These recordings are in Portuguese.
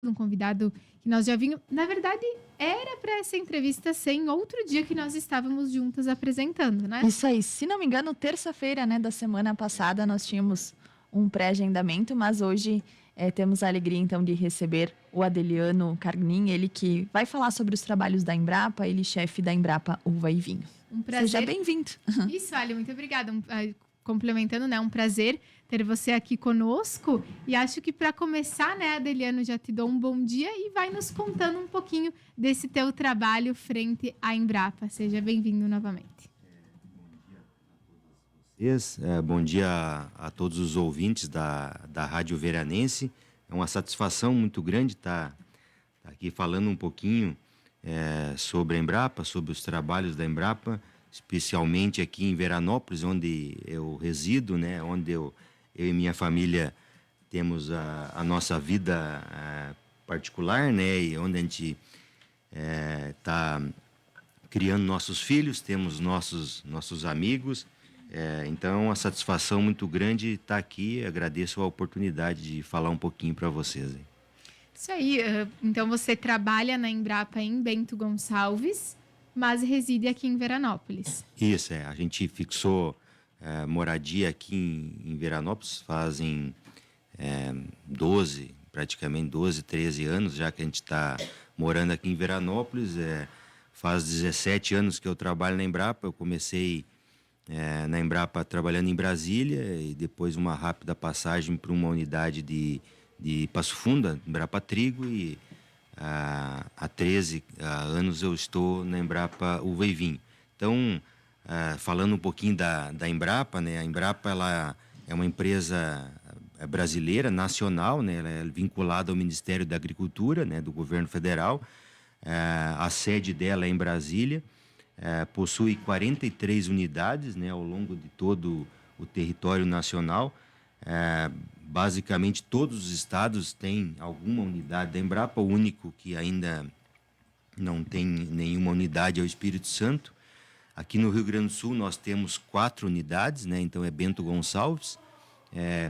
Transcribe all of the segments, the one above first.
um convidado que nós já vimos. Na verdade, era para essa entrevista ser em outro dia que nós estávamos juntas apresentando, né? Isso aí, se não me engano, terça-feira, né, da semana passada, nós tínhamos um pré-agendamento, mas hoje temos a alegria, então, de receber o Adeliano Carnin, ele que vai falar sobre os trabalhos da Embrapa, ele chefe da Embrapa Uva e Vinho. Um prazer. Seja bem-vindo. Isso, Ali, muito obrigada. Complementando, né? Um prazer ter você aqui conosco. E acho que para começar, né, Adeliano, já te dou um bom dia e vai nos contando um pouquinho desse teu trabalho frente à Embrapa. Seja bem-vindo novamente. Bom dia a todos os ouvintes da Rádio Veranense. É uma satisfação muito grande estar aqui falando um pouquinho sobre a Embrapa, sobre os trabalhos da Embrapa, especialmente aqui em Veranópolis, onde eu resido, né, onde eu e minha família temos a nossa vida particular, né, e onde a gente está criando nossos filhos, temos nossos amigos. Então, é uma satisfação muito grande estar aqui. Agradeço a oportunidade de falar um pouquinho para vocês. Isso aí. Então, você trabalha na Embrapa em Bento Gonçalves, mas reside aqui em Veranópolis. Isso, a gente fixou moradia aqui em Veranópolis fazem praticamente 12, 13 anos, já que a gente está morando aqui em Veranópolis. Faz 17 anos que eu trabalho na Embrapa. Eu comecei na Embrapa trabalhando em Brasília e depois uma rápida passagem para uma unidade de Passo Fundo, Embrapa Trigo, e há 13 anos eu estou na Embrapa Uva e Vinho. Então, falando um pouquinho da Embrapa, né? A Embrapa ela é uma empresa brasileira, nacional, né? Ela é vinculada ao Ministério da Agricultura, né? Do governo federal. A sede dela é em Brasília. Possui 43 unidades, né, ao longo de todo o território nacional. Basicamente, todos os estados têm alguma unidade da Embrapa. O único que ainda não tem nenhuma unidade é o Espírito Santo. Aqui no Rio Grande do Sul, nós temos 4 unidades, né, então é Bento Gonçalves,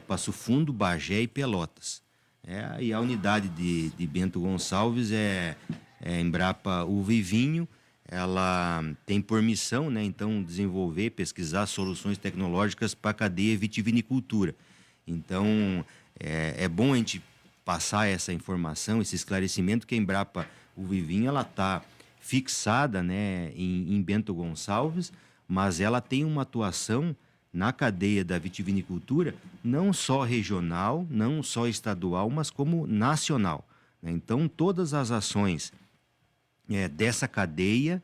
Passo Fundo, Bagé e Pelotas. E a unidade de Bento Gonçalves é Embrapa Uva e Vinho. Ela tem por missão, né, então, desenvolver, pesquisar soluções tecnológicas para a cadeia vitivinicultura. Então, é bom a gente passar essa informação, esse esclarecimento, que a Embrapa Uva e Vinho está fixada, né, em Bento Gonçalves, mas ela tem uma atuação na cadeia da vitivinicultura, não só regional, não só estadual, mas como nacional, né? Então, todas as ações dessa cadeia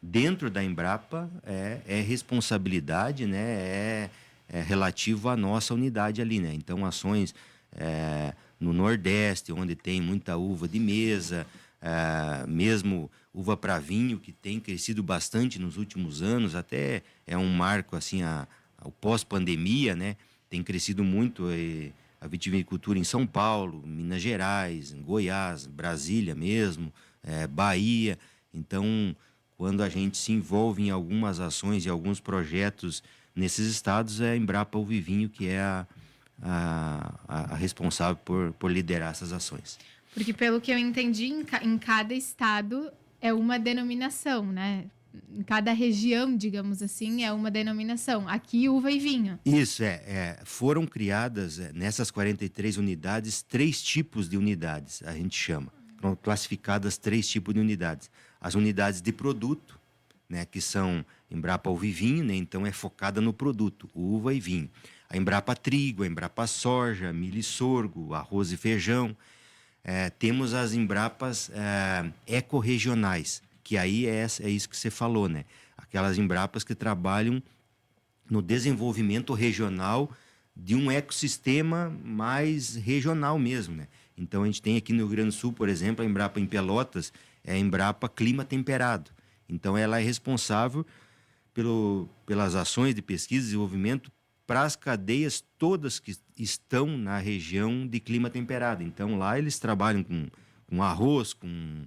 dentro da Embrapa é responsabilidade, né, relativo à nossa unidade ali, né? Então, ações no Nordeste, onde tem muita uva de mesa, mesmo uva para vinho, que tem crescido bastante nos últimos anos, até é um marco assim, o pós-pandemia, né? Tem crescido muito a vitivinicultura em São Paulo, Minas Gerais, em Goiás, Brasília mesmo, Bahia. Então, quando a gente se envolve em algumas ações e alguns projetos nesses estados, é a Embrapa Uva e Vinho que é a responsável por liderar essas ações. Porque, pelo que eu entendi, em cada estado é uma denominação, né? Em cada região, digamos assim, é uma denominação. Aqui, uva e vinho. Isso, foram criadas nessas 43 unidades 3 tipos de unidades, a gente chama. Foram classificadas 3 tipos de unidades. As unidades de produto, né, que são Embrapa Uva e Vinho, né, então é focada no produto, uva e vinho. A Embrapa Trigo, a Embrapa Soja, milho e sorgo, arroz e feijão. Temos as Embrapas ecorregionais, que aí é isso que você falou, né? Aquelas Embrapas que trabalham no desenvolvimento regional de um ecossistema mais regional mesmo, né? Então, a gente tem aqui no Rio Grande do Sul, por exemplo, a Embrapa em Pelotas, é a Embrapa Clima Temperado. Então, ela é responsável pelas ações de pesquisa e desenvolvimento para as cadeias todas que estão na região de clima temperado. Então, lá eles trabalham com arroz, com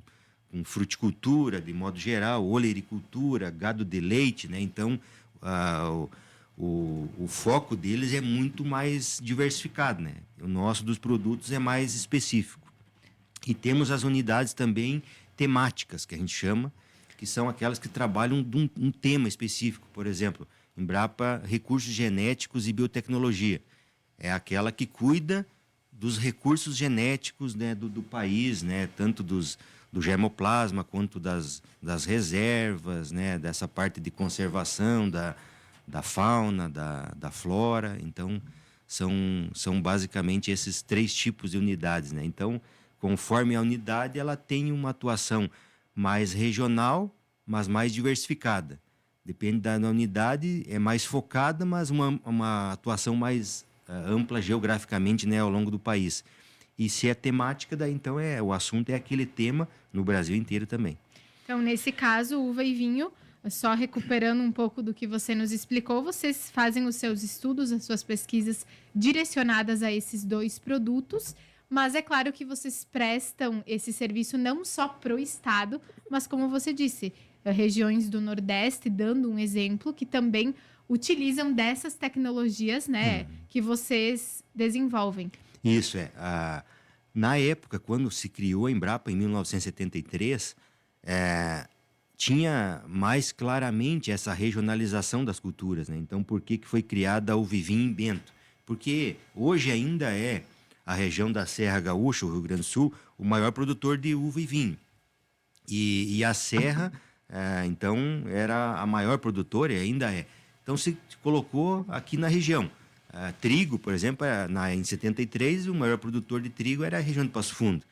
fruticultura, de modo geral, olericultura, gado de leite, né? Então, o foco deles é muito mais diversificado, né? O nosso dos produtos é mais específico. E temos as unidades também temáticas, que a gente chama, que são aquelas que trabalham um tema específico. Por exemplo, Embrapa Recursos Genéticos e Biotecnologia. É aquela que cuida dos recursos genéticos, né, do país, né, tanto do germoplasma quanto das reservas, né, dessa parte de conservação da fauna, da flora. Então, são basicamente esses 3 tipos de unidades, né? Então, conforme a unidade, ela tem uma atuação mais regional, mas mais diversificada. Depende da unidade, é mais focada, mas uma atuação mais ampla geograficamente, né, ao longo do país. E se é temática, daí então o assunto é aquele tema no Brasil inteiro também. Então, nesse caso, uva e vinho, só recuperando um pouco do que você nos explicou, vocês fazem os seus estudos, as suas pesquisas direcionadas a esses 2 produtos, mas é claro que vocês prestam esse serviço não só para o estado, mas como você disse, regiões do Nordeste, dando um exemplo, que também utilizam dessas tecnologias, né, que vocês desenvolvem. Isso na época, quando se criou a Embrapa, em 1973, tinha mais claramente essa regionalização das culturas, né? Então, por que foi criada a Uvivinho em Bento? Porque hoje ainda é a região da Serra Gaúcha, o Rio Grande do Sul, o maior produtor de uva e vinho. E a Serra, então, era a maior produtora e ainda é. Então, se colocou aqui na região. Trigo, por exemplo, em 73, o maior produtor de trigo era a região de Passo Fundo.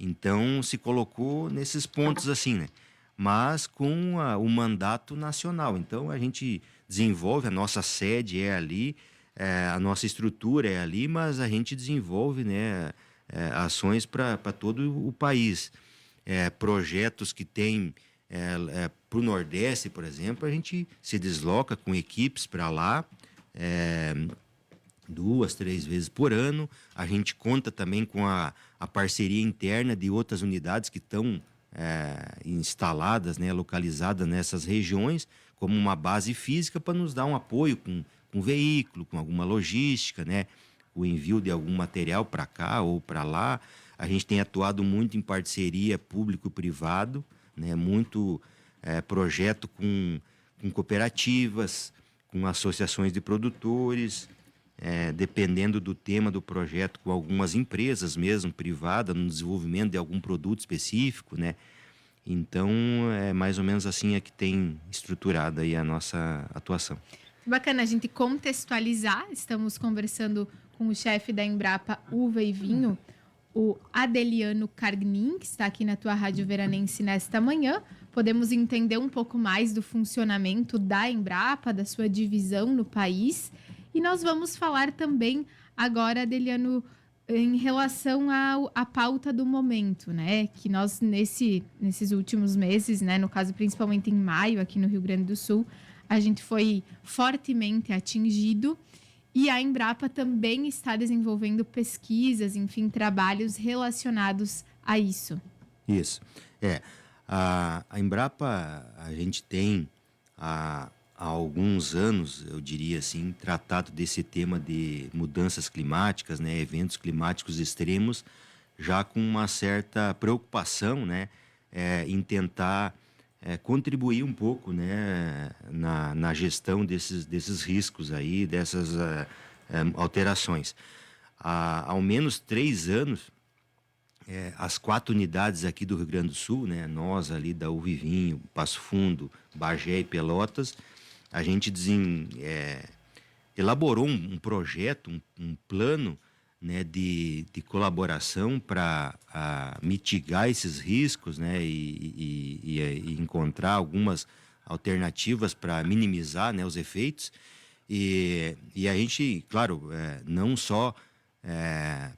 Então, se colocou nesses pontos assim, né? Mas com o mandato nacional. Então, a gente desenvolve, a nossa sede é ali, a nossa estrutura é ali, mas a gente desenvolve, né, ações para todo o país. Projetos que tem para o Nordeste, por exemplo, a gente se desloca com equipes para lá, 2, 3 vezes por ano. A gente conta também com a parceria interna de outras unidades que estão instaladas, né, localizadas nessas regiões, como uma base física para nos dar um apoio com veículo, com alguma logística, né, o envio de algum material para cá ou para lá. A gente tem atuado muito em parceria público-privado, né, muito projeto com cooperativas, com associações de produtores, dependendo do tema do projeto, com algumas empresas mesmo, privadas, no desenvolvimento de algum produto específico, né? Então, é mais ou menos assim que tem estruturado aí a nossa atuação. Bacana a gente contextualizar. Estamos conversando com o chefe da Embrapa Uva e Vinho, o Adeliano Cargnin, que está aqui na tua Rádio Veranense nesta manhã. Podemos entender um pouco mais do funcionamento da Embrapa, da sua divisão no país. E nós vamos falar também agora, Adeliano, em relação à pauta do momento, né? Que nós, nesses últimos meses, né? No caso, principalmente em maio, aqui no Rio Grande do Sul, a gente foi fortemente atingido. E a Embrapa também está desenvolvendo pesquisas, enfim, trabalhos relacionados a isso. Isso. A Embrapa, a gente tem há alguns anos, eu diria assim, tratado desse tema de mudanças climáticas, né, eventos climáticos extremos, já com uma certa preocupação, né, em tentar contribuir um pouco, né, na gestão desses riscos aí, dessas alterações. Há ao menos 3 anos, as 4 unidades aqui do Rio Grande do Sul, né, nós ali da Uva e Vinho, Passo Fundo, Bagé e Pelotas, a gente elaborou um projeto, um plano, né, de colaboração para mitigar esses riscos, né, e encontrar algumas alternativas para minimizar, né, os efeitos. E a gente, claro, não só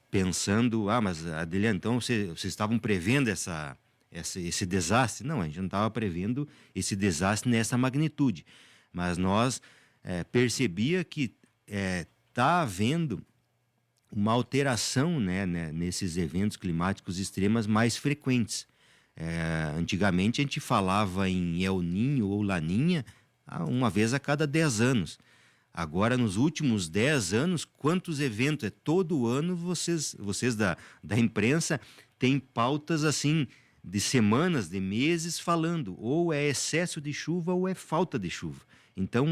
pensando, mas Adeliano, então vocês estavam prevendo esse desastre? Não, a gente não estava prevendo esse desastre nessa magnitude, mas nós percebia que está havendo uma alteração, né, nesses eventos climáticos extremos mais frequentes. Antigamente a gente falava em El Niño ou Laninha uma vez a cada 10 anos. Agora, nos últimos 10 anos, quantos eventos? Todo ano vocês da imprensa tem pautas assim de semanas, de meses falando, ou é excesso de chuva ou é falta de chuva. Então,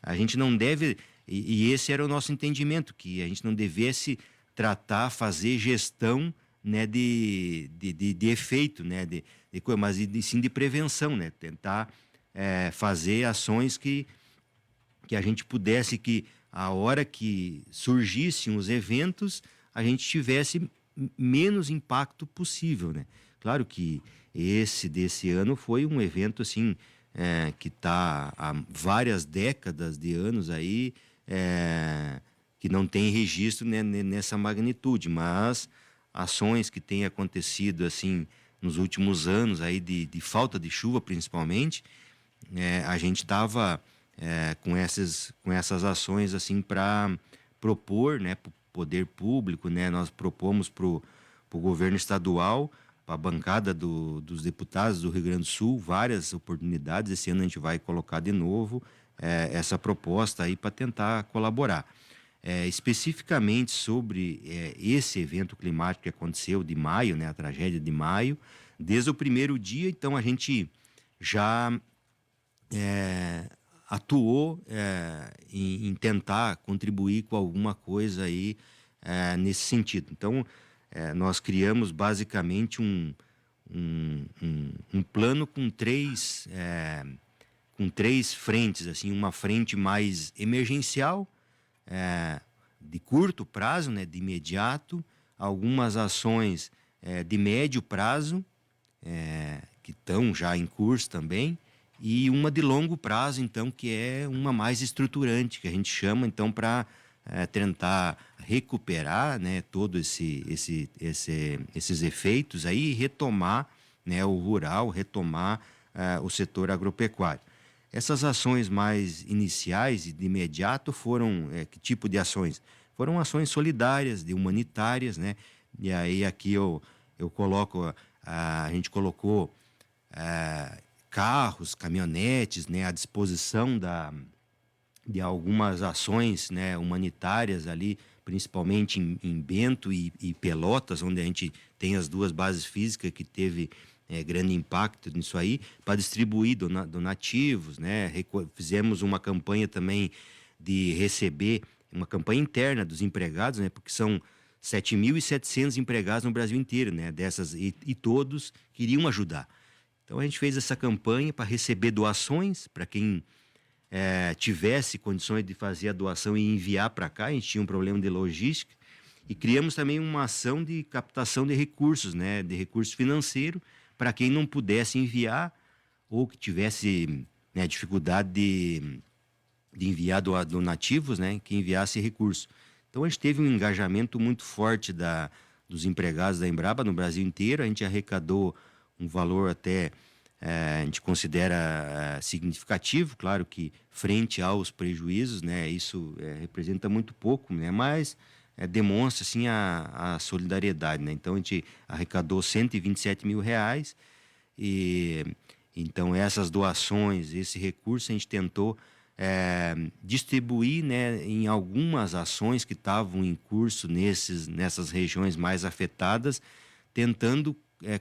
a gente não deve, e esse era o nosso entendimento, que a gente não devesse tratar, fazer gestão, né, de efeito, né, mas sim de prevenção, né, tentar fazer ações que a gente pudesse, que a hora que surgissem os eventos, a gente tivesse menos impacto possível, né? Claro que esse desse ano foi um evento assim que está há várias décadas de anos aí, que não tem registro, né, nessa magnitude, mas ações que têm acontecido assim nos últimos anos aí de falta de chuva principalmente, a gente estava com essas ações assim para propor, né, para o poder público, né, nós propomos para o governo estadual, para a bancada dos deputados do Rio Grande do Sul, várias oportunidades. Esse ano a gente vai colocar de novo essa proposta aí para tentar colaborar. Especificamente sobre esse evento climático que aconteceu de maio, né, a tragédia de maio, desde o primeiro dia, então a gente já atuou em tentar contribuir com alguma coisa aí nesse sentido. Então, nós criamos basicamente um plano com três frentes, assim, uma frente mais emergencial, de curto prazo, né, de imediato, algumas ações de médio prazo, que estão já em curso também, e uma de longo prazo, então, que é uma mais estruturante, que a gente chama, então, para tentar recuperar, né, todos esses efeitos aí, e retomar, né, o rural, retomar o setor agropecuário. Essas ações mais iniciais e de imediato foram, que tipo de ações? Foram ações solidárias, de humanitárias, né? E aí aqui eu coloco, a gente colocou carros, caminhonetes, né, à disposição de algumas ações, né, humanitárias ali, principalmente em Bento e Pelotas, onde a gente tem as duas bases físicas que teve grande impacto nisso aí, para distribuir donativos, né? Fizemos uma campanha também de receber, uma campanha interna dos empregados, né, porque são 7.700 empregados no Brasil inteiro, né, e todos queriam ajudar. Então a gente fez essa campanha para receber doações, para quem tivesse condições de fazer a doação e enviar para cá. A gente tinha um problema de logística, e criamos também uma ação de captação de recursos, né, de recurso financeiro, para quem não pudesse enviar ou que tivesse, né, dificuldade de enviar donativos, né, que enviasse recurso. Então a gente teve um engajamento muito forte dos empregados da Embrapa no Brasil inteiro. A gente arrecadou um valor até, a gente considera significativo, claro que frente aos prejuízos, né, isso representa muito pouco, né, mas demonstra assim a solidariedade, né? Então a gente arrecadou R$ 127 mil, e então essas doações, esse recurso a gente tentou distribuir, né, em algumas ações que estavam em curso nessas regiões mais afetadas, tentando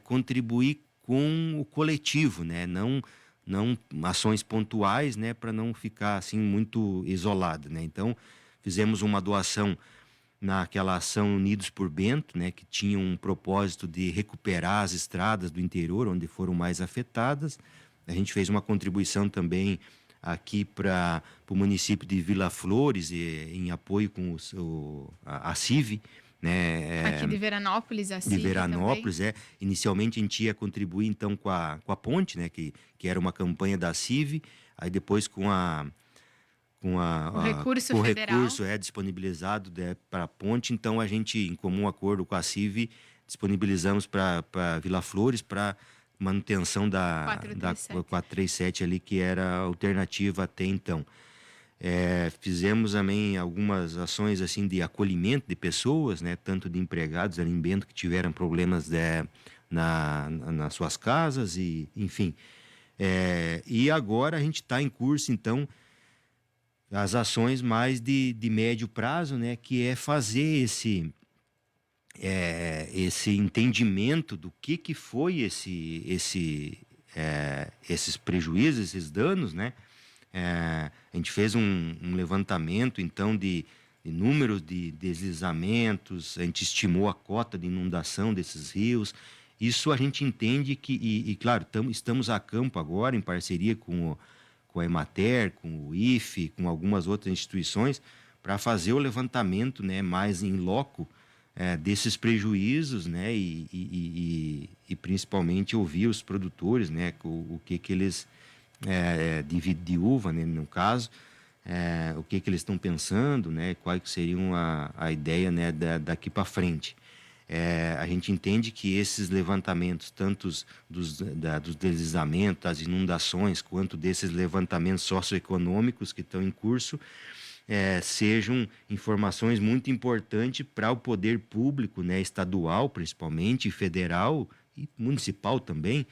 contribuir com o coletivo, né? Não ações pontuais, né, para não ficar assim muito isolado, né? Então fizemos uma doação naquela ação Unidos por Bento, né, que tinha um propósito de recuperar as estradas do interior onde foram mais afetadas. A gente fez uma contribuição também aqui para o município de Vila Flores, em apoio com a CIV, né? Aqui de Veranópolis, De assim. Veranópolis, também. Inicialmente a gente ia contribuir então com a ponte, né, que era uma campanha da CIV, aí depois com O recurso com o federal. recurso disponibilizado, né, para a ponte. Então a gente, em comum acordo com a CIV, disponibilizamos para Vila Flores, para manutenção da 437 ali, que era a alternativa até então. Fizemos também algumas ações assim de acolhimento de pessoas, né, tanto de empregados ali em Bento que tiveram problemas nas suas casas, e enfim. E agora a gente está em curso, então, as ações mais de médio prazo, né, que é fazer esse entendimento do que foi esses prejuízos, esses danos, né? A gente fez um levantamento, então, de números de deslizamentos, a gente estimou a cota de inundação desses rios. Isso a gente entende que, claro, estamos a campo agora, em parceria com a Emater, com o IFE, com algumas outras instituições, para fazer o levantamento, né, mais em loco, desses prejuízos, né, e principalmente ouvir os produtores, né, o que eles, de uva, né, no caso, o que eles estão pensando, né, quais seriam a ideia, né, daqui para frente. A gente entende que esses levantamentos, tanto dos deslizamentos, das inundações, quanto desses levantamentos socioeconômicos que estão em curso, sejam informações muito importantes para o poder público, né, estadual, principalmente, federal e municipal também,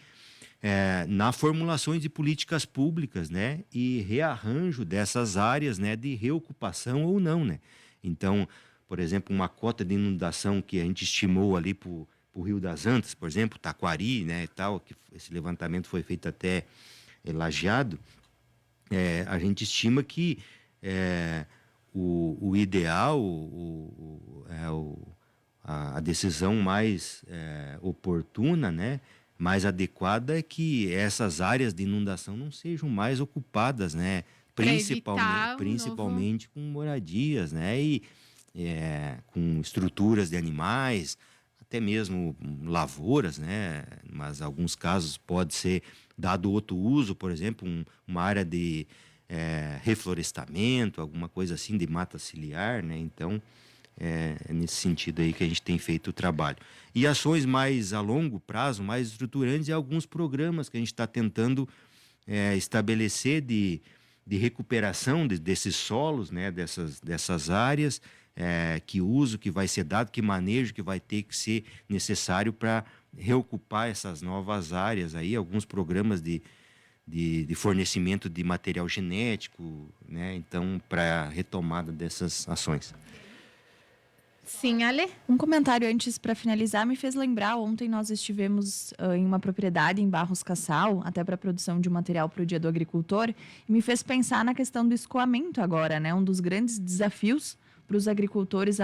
na formulação de políticas públicas, né, e rearranjo dessas áreas, né, de reocupação ou não, né. Então, por exemplo, uma cota de inundação que a gente estimou ali para o Rio das Antas, por exemplo, Taquari, né, e tal, que esse levantamento foi feito até Lajeado, a gente estima que o ideal, a decisão mais oportuna, né, mais adequada, é que essas áreas de inundação não sejam mais ocupadas, né, principalmente com moradias, né, e com estruturas de animais, até mesmo lavouras, né, mas em alguns casos pode ser dado outro uso, por exemplo, uma área de reflorestamento, alguma coisa assim, de mata ciliar, né? Então, é nesse sentido aí que a gente tem feito o trabalho. E ações mais a longo prazo, mais estruturantes, e alguns programas que a gente está tentando estabelecer de recuperação desses solos, né? dessas áreas, que uso que vai ser dado, que manejo que vai ter que ser necessário para reocupar essas novas áreas aí, alguns programas de fornecimento de material genético, né? Então, para a retomada dessas ações. Sim, Ale? Um comentário antes para finalizar me fez lembrar, ontem nós estivemos em uma propriedade em Barros Cassal, até para a produção de um material para o Dia do Agricultor, e me fez pensar na questão do escoamento agora, né? Um dos grandes desafios para os agricultores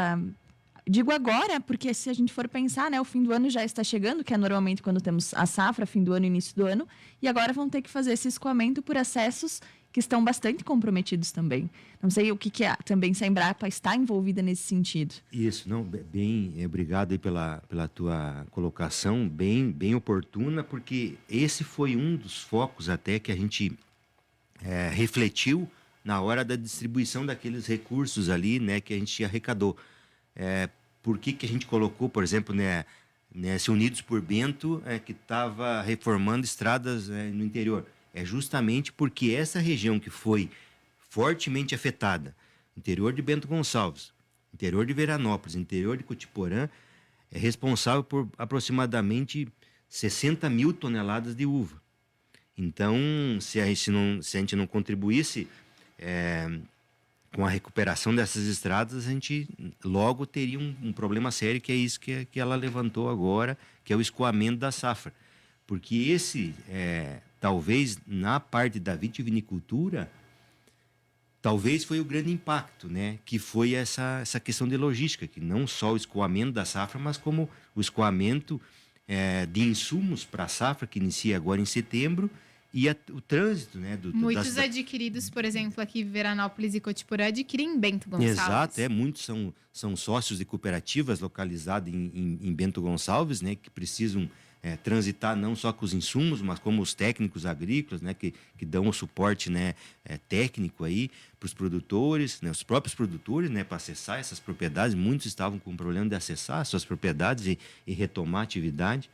digo agora, porque se a gente for pensar, né, o fim do ano já está chegando, que é normalmente quando temos a safra, fim do ano, início do ano, e agora vão ter que fazer esse escoamento por acessos que estão bastante comprometidos também. Não sei o que também se a Embrapa está envolvida nesse sentido. Isso, não, bem, obrigado aí pela tua colocação, bem oportuna, porque esse foi um dos focos até que a gente refletiu na hora da distribuição daqueles recursos ali, né, que a gente arrecadou. Por que a gente colocou, por exemplo, nesse Unidos por Bento, que estava reformando estradas no interior? É justamente porque essa região que foi fortemente afetada, interior de Bento Gonçalves, interior de Veranópolis, interior de Cotiporã, é responsável por aproximadamente 60 mil toneladas de uva. Então, se a gente não contribuísse com a recuperação dessas estradas, a gente logo teria um problema sério, que é isso que ela levantou agora, que é o escoamento da safra. Porque esse, talvez, na parte da vitivinicultura, talvez foi o grande impacto, né? Que foi essa questão de logística, que não só o escoamento da safra, mas como o escoamento de insumos para a safra, que inicia agora em setembro, e o trânsito, né? Muitos adquiridos, por exemplo, aqui em Veranópolis e Cotiporã, adquirem em Bento Gonçalves. Exato, muitos são sócios de cooperativas localizadas em Bento Gonçalves, né? Que precisam transitar não só com os insumos, mas como os técnicos agrícolas, né? Que dão o suporte, né? Técnico aí para os produtores, né? Os próprios produtores, né? Para acessar essas propriedades. Muitos estavam com problema de acessar suas propriedades e retomar a atividade.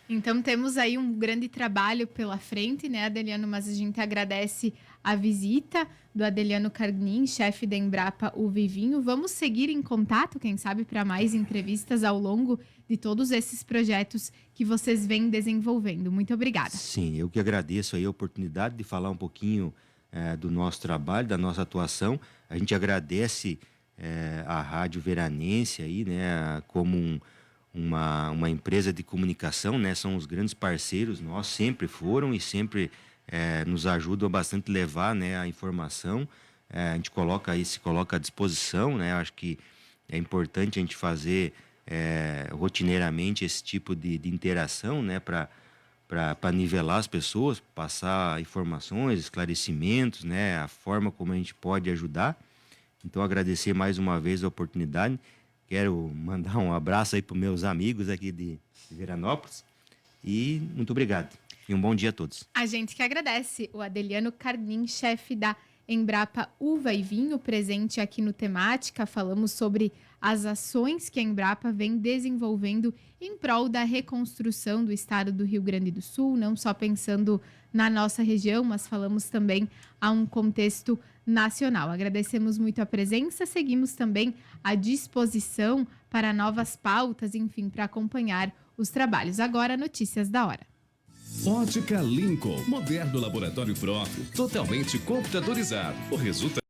Então, temos aí um grande trabalho pela frente, né, Adeliano? Mas a gente agradece a visita do Adeliano Cargnin, chefe da Embrapa Uva e Vinho. Vamos seguir em contato, quem sabe, para mais entrevistas ao longo de todos esses projetos que vocês vêm desenvolvendo. Muito obrigada. Sim, eu que agradeço aí a oportunidade de falar um pouquinho do nosso trabalho, da nossa atuação. A gente agradece a Rádio Veranense aí, né, como uma empresa de comunicação, né, são os grandes parceiros, nós sempre foram e sempre nos ajudam bastante a levar, né, a informação. A gente se coloca à disposição, né, acho que é importante a gente fazer rotineiramente esse tipo de interação, né, para nivelar as pessoas, passar informações, esclarecimentos, né, a forma como a gente pode ajudar. Então, agradecer mais uma vez a oportunidade. Quero mandar um abraço aí para os meus amigos aqui de Veranópolis. E muito obrigado. E um bom dia a todos. A gente que agradece. O Adeliano Carnim, chefe da Embrapa Uva e Vinho, presente aqui no Temática. Falamos sobre as ações que a Embrapa vem desenvolvendo em prol da reconstrução do estado do Rio Grande do Sul, não só pensando na nossa região, mas falamos também a um contexto nacional. Agradecemos muito a presença, seguimos também à disposição para novas pautas, enfim, para acompanhar os trabalhos. Agora, notícias da hora. Ótica Lincoln, moderno laboratório próprio, totalmente computadorizado. O resultado